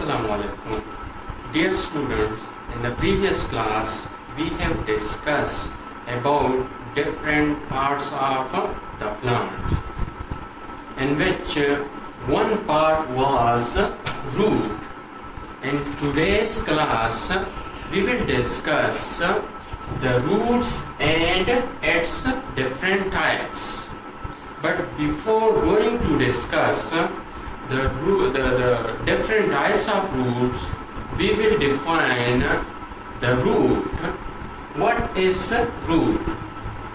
Assalamualaikum. Dear students, in the previous class we have discussed about different parts of the plant, in which one part was root. In today's class we will discuss the roots and its different types. But before going to discuss the different types of roots, we will define the root. What is root?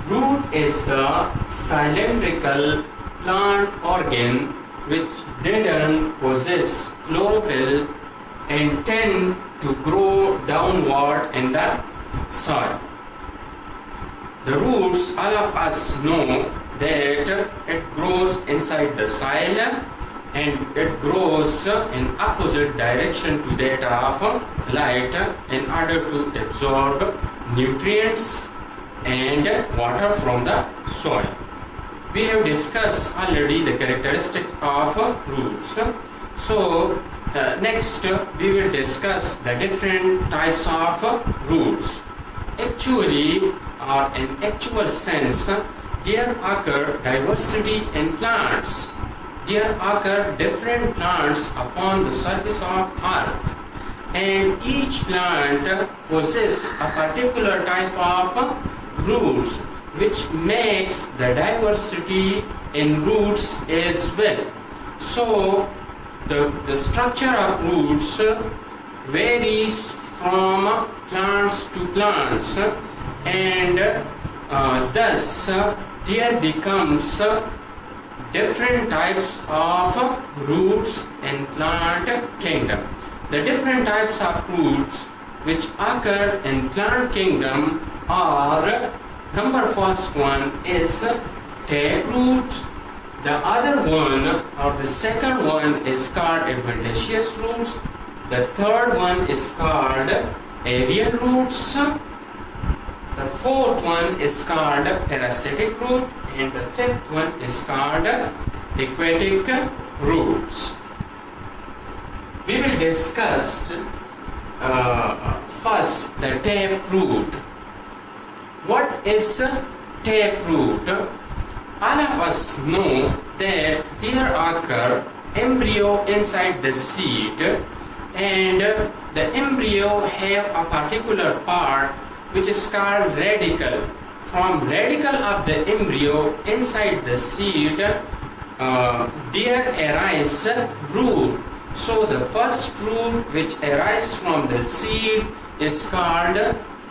Root is the cylindrical plant organ which didn't possess chlorophyll and tend to grow downward in the soil. The roots, all of us know that it grows inside the soil and it grows in opposite direction to that of light in order to absorb nutrients and water from the soil. We have discussed already the characteristics of roots. So next we will discuss the different types of roots. Actually, or in actual sense, there occur diversity in plants. There occur different plants upon the surface of earth, and each plant possesses a particular type of roots, which makes the diversity in roots as well. So the structure of roots varies from plants to plants, and thus there becomes different types of roots in plant kingdom. The different types of roots which occur in plant kingdom are: number first one is taproot. The other one, or the second one, is called adventitious roots. The third one is called aerial roots. The fourth one is called parasitic root, and the fifth one is called aquatic roots. We will discuss first the taproot. What is taproot? All of us know that there occur embryo inside the seed, and the embryo have a particular part which is called radicle. From radicle of the embryo inside the seed, there arises root. So the first root which arises from the seed is called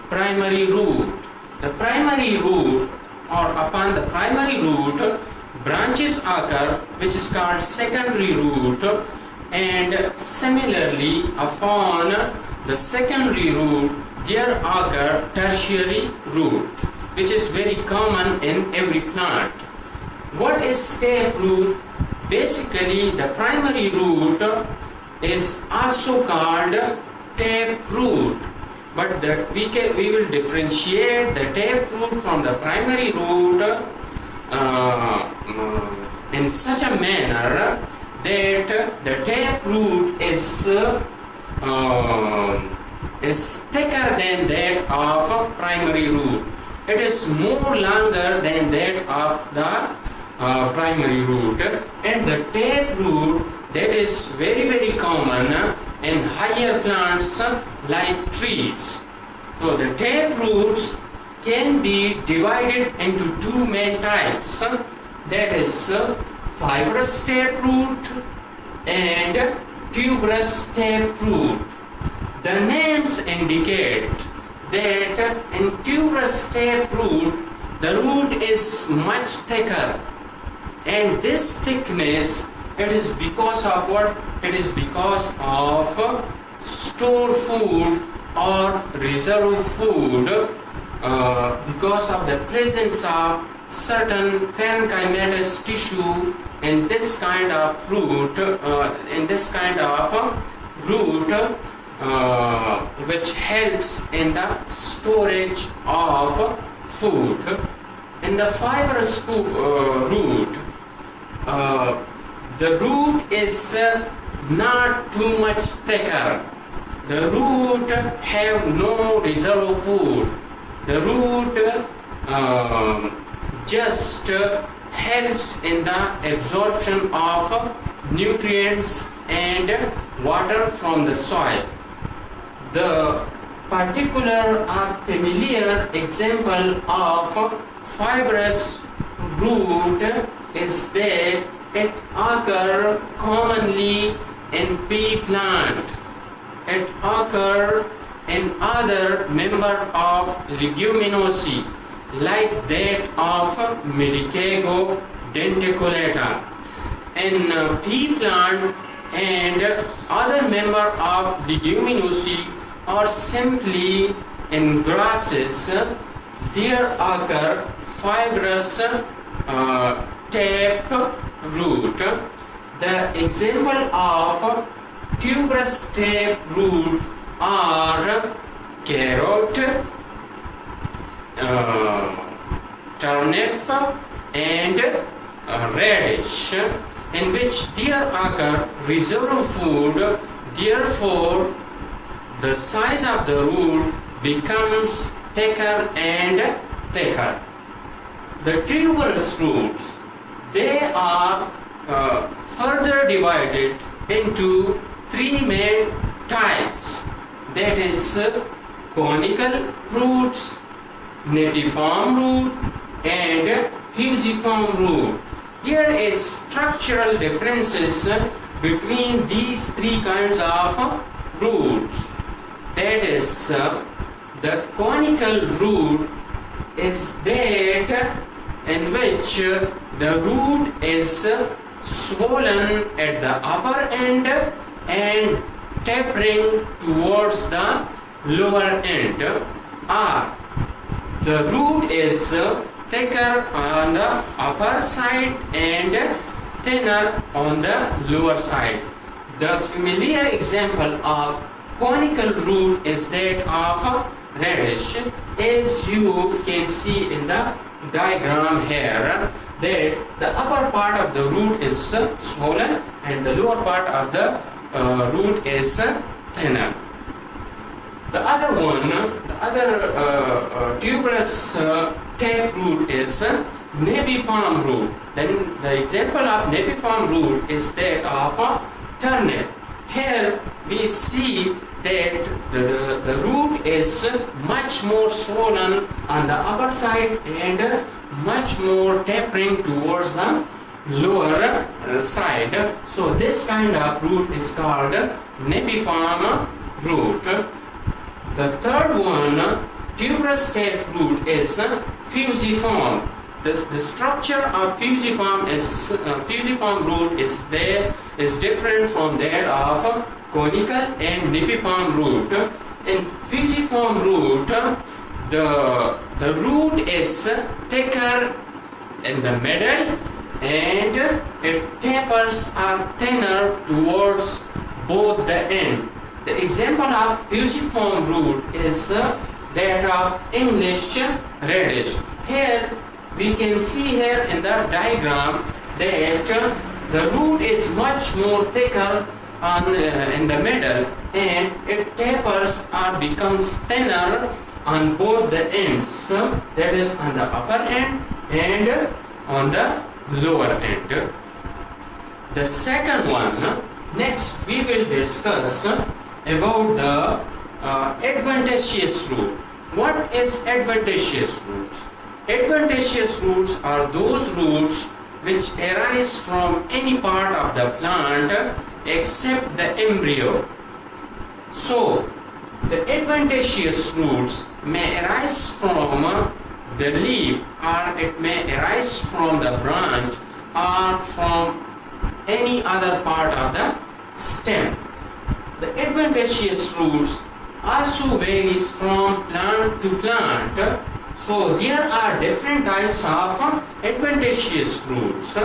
primary root. The primary root, or upon the primary root, branches occur which is called secondary root, and similarly upon the secondary root there occur tertiary root, which is very common in every plant. What is taproot? Basically, the primary root is also called taproot, but we will differentiate the taproot from the primary root in such a manner that the taproot is thicker than that of primary root. It is more longer than that of the primary root, and the taproot, that is very common in higher plants like trees. So the taproots can be divided into two main types, that is fibrous taproot and tuberous taproot. The names indicate that in tuberous taproot the root is much thicker, and this thickness, it is because of what? It is because of store food or reserve food, because of the presence of certain parenchymatous tissue in this kind of fruit, in this kind of root, which helps in the storage of food. In the fibrous root, the root is not too much thicker. The root have no reserve food. The root just helps in the absorption of nutrients and water from the soil. The particular or familiar example of fibrous root is that it occurs commonly in pea plant. It occurs in other member of leguminosae like that of Medicago denticulata. In pea plant and other member of leguminosae or simply in grasses, there occur fibrous tap root. The example of tuberous tap root are carrot, turnip and radish, in which there occur reserve food. Therefore, the size of the root becomes thicker and thicker. The tuberous roots, they are further divided into three main types, that is conical roots, napiform root and fusiform root. There is structural differences between these three kinds of roots. That is, the conical root is that in which the root is swollen at the upper end and tapering towards the lower end, or the root is thicker on the upper side and thinner on the lower side. The familiar example of conical root is that of radish, as you can see in the diagram here, that the upper part of the root is swollen and the lower part of the root is thinner. The other one, the other tuberous tap root is napiform root. Then the example of napiform root is that of turnip. Here we see that the root is much more swollen on the upper side and much more tapering towards the lower side. So this kind of root is called napiform root. The third one, tuberous tap root, is fusiform. The structure of fusiform root is different from that of conical and napiform root. In fusiform root, the root is thicker in the middle and its tapers are thinner towards both the ends. The example of fusiform root is that of English radish. Here we can see here in the diagram that the root is much more thicker in the middle and it tapers or becomes thinner on both the ends, that is on the upper end and on the lower end. The second one, next we will discuss about the adventitious root. What is adventitious roots? Adventitious roots are those roots which arise from any part of the plant except the embryo. So, the adventitious roots may arise from the leaf, or it may arise from the branch, or from any other part of the stem. The adventitious roots also varies from plant to plant. So there are different types of adventitious roots.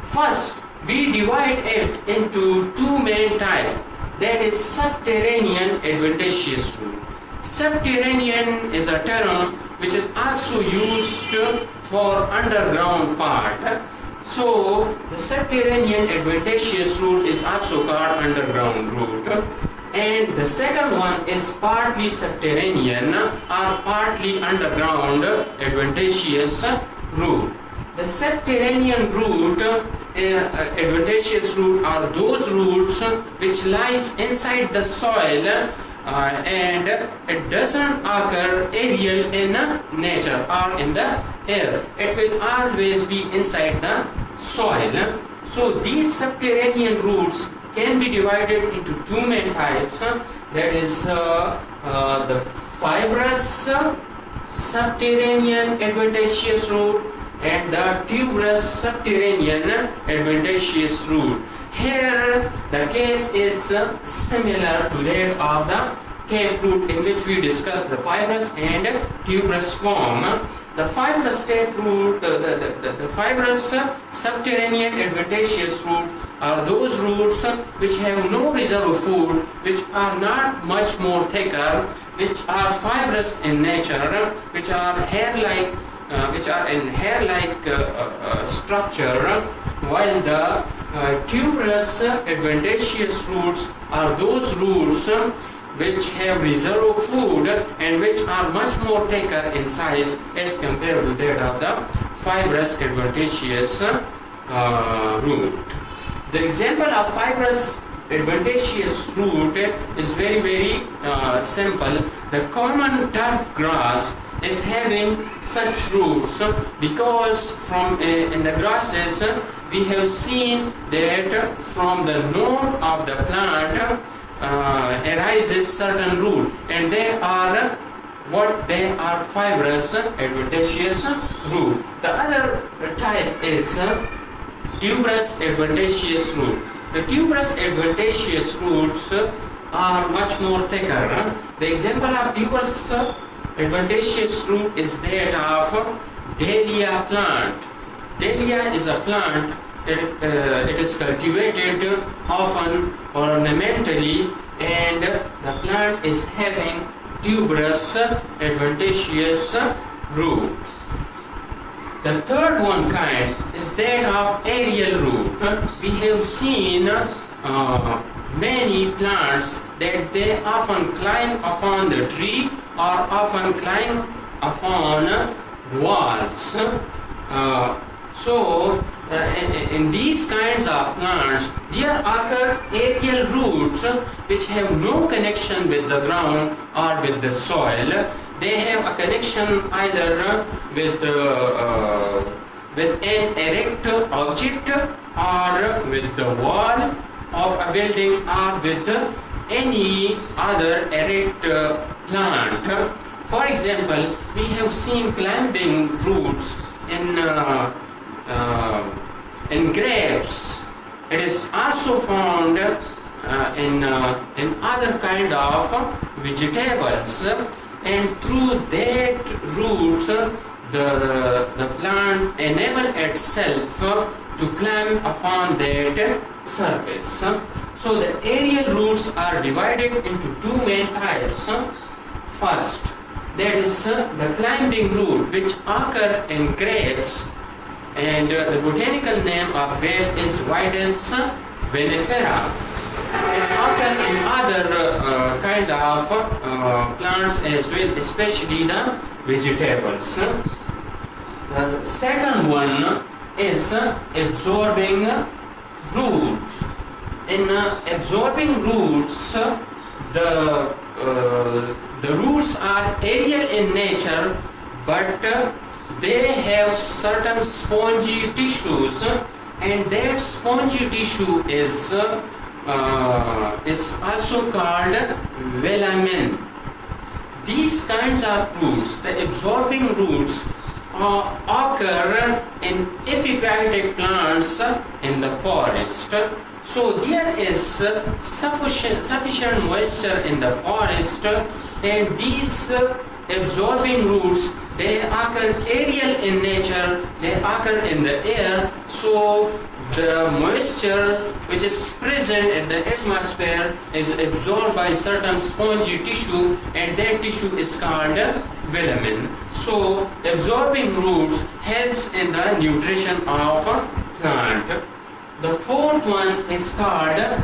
First, we divide it into two main types. That is subterranean adventitious root. Subterranean is a term which is also used for underground part. So the subterranean adventitious root is also called underground root, and the second one is partly subterranean or partly underground adventitious root. The subterranean root, adventitious root, are those roots which lies inside the soil and it doesn't occur aerial in nature or in the air. It will always be inside the soil. So these subterranean roots can be divided into two main types. That is the fibrous subterranean adventitious root and the tuberous subterranean adventitious root. Here the case is similar to that of the cave root, in which we discussed the fibrous and tuberous form. The fibrous cave root, the fibrous subterranean adventitious root are those roots which have no reserve food, which are not much more thicker, which are fibrous in nature, which are hair-like, which are in hair-like structure, while the tuberous adventitious roots are those roots which have reserve food and which are much more thicker in size as compared to that of the fibrous adventitious root. The example of fibrous adventitious root is very simple. The common turf grass is having such roots because from in the grasses we have seen that from the node of the plant arises certain root, and they are fibrous adventitious root. The other type is tuberous adventitious root. The tuberous adventitious roots are much more thicker. The example of tuberous adventitious root is that of dahlia plant. Dahlia is a plant. It is cultivated often ornamentally, and the plant is having tuberous adventitious root. The third one kind is that of aerial root. We have seen many plants that they often climb upon the tree or often climb upon walls. In these kinds of plants, there occur aerial roots which have no connection with the ground or with the soil. They have a connection either with an erect object or with the wall of a building or with any other erect plant. For example, we have seen climbing roots in grapes. It is also found in other kind of vegetables, and through that roots the plant enable itself to climb upon that surface. So the aerial roots are divided into two main types. First, that is the climbing root, which occur in grapes, and the botanical name of grape is Vitis vinifera. It occurs in other kind of plants as well, especially the vegetables. The second one is absorbing roots. In absorbing roots, the roots are aerial in nature, but they have certain spongy tissues, and that spongy tissue is also called velamen. These kinds of roots, the absorbing roots, occur in epiphytic plants in the forest. So there is sufficient moisture in the forest, and these absorbing roots, they occur aerial in nature, they occur in the air. So the moisture which is present in the atmosphere is absorbed by certain spongy tissue, and that tissue is called velamen. So absorbing roots helps in the nutrition of plant. The fourth one is called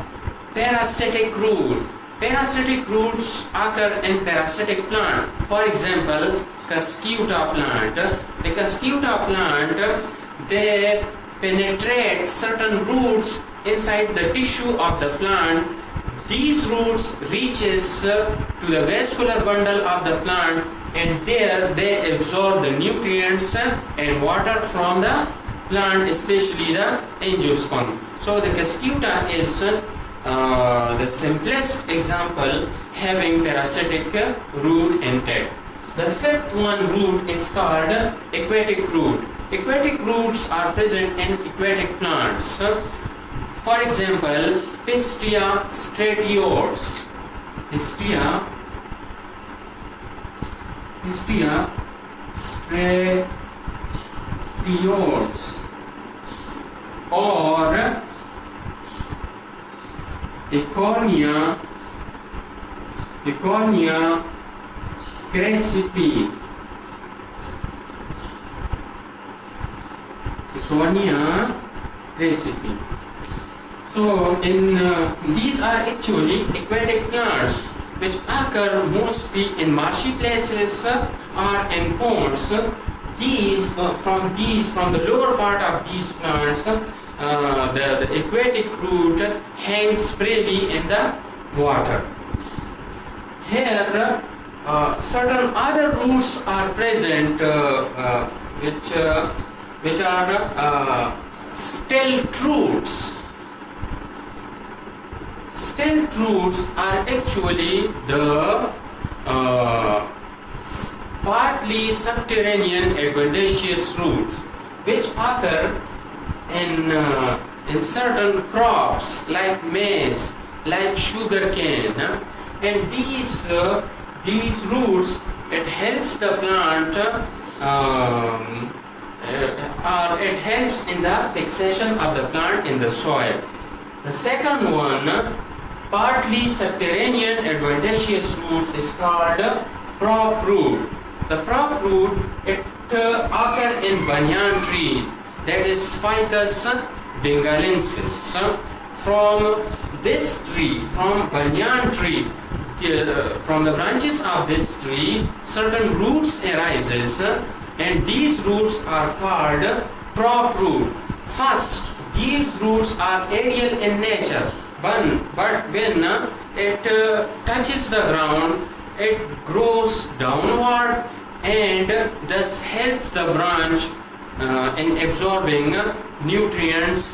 parasitic root. Parasitic roots occur in parasitic plant. For example, Cuscuta plant. The Cuscuta plant, they penetrate certain roots inside the tissue of the plant. These roots reaches to the vascular bundle of the plant, and there they absorb the nutrients and water from the plant, especially the angiosperm. So the Cuscuta is the simplest example having parasitic root in it. The fifth one root is called aquatic root. Aquatic roots are present in aquatic plants. For example, Pistia stratiores. Pistia stratiores or Eichhornia crassipes. Eichhornia crassipes. So these are actually aquatic plants which occur mostly in marshy places or in ponds. From the lower part of these plants, the aquatic root hangs freely in the water. Here, certain other roots are present, which are stilt roots. Stilt roots are actually the partly subterranean adventitious roots which occur in certain crops like maize, like sugarcane, and these roots, it helps the plant or it helps in the fixation of the plant in the soil. The second one, partly subterranean adventitious root, is called prop root. The prop root, it occurs in banyan tree, that is Ficus bengalensis. From this tree, from banyan tree, from the branches of this tree, certain roots arises, and these roots are called prop root. First, these roots are aerial in nature, but when it touches the ground, it grows downward and thus helps the branch in absorbing nutrients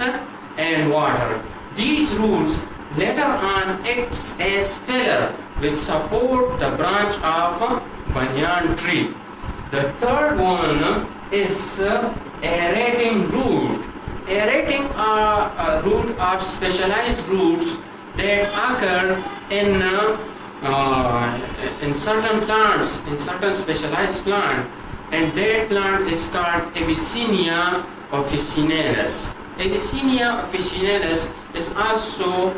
and water. These roots later on acts as pillar which support the branch of banyan tree. The third one is aerating root. Aerating root are specialized roots that occur in certain plants, in certain specialized plant, and that plant is called Avicennia officinalis. Avicennia officinalis is also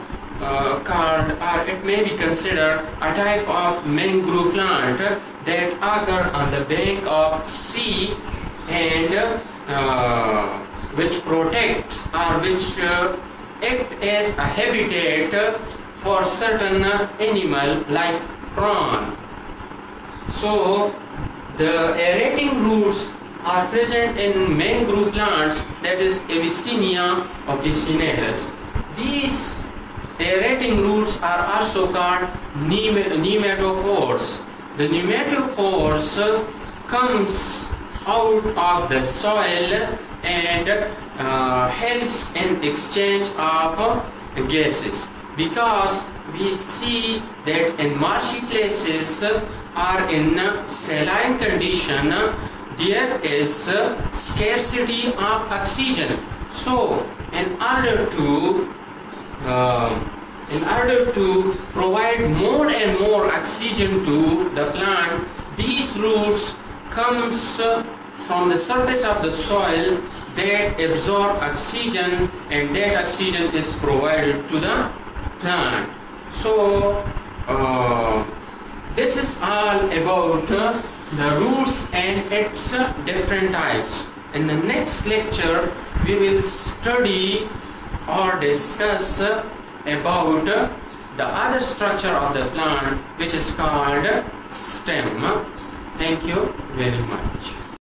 called, or it may be considered, a type of mangrove plant that occur on the bank of sea and which protects or which act as a habitat for certain animal like prawn. So the aerating roots are present in mangrove plants, that is Avicennia officinalis. These aerating roots are also called pneumatophores. The pneumatophores comes out of the soil and helps in exchange of gases, because we see that in marshy places or in saline condition there is scarcity of oxygen. So in order to provide more and more oxygen to the plant, these roots comes from the surface of the soil that absorb oxygen, and that oxygen is provided to the plant. So this is all about the roots and its different types. In the next lecture, we will study or discuss about the other structure of the plant, which is called stem. Thank you very much.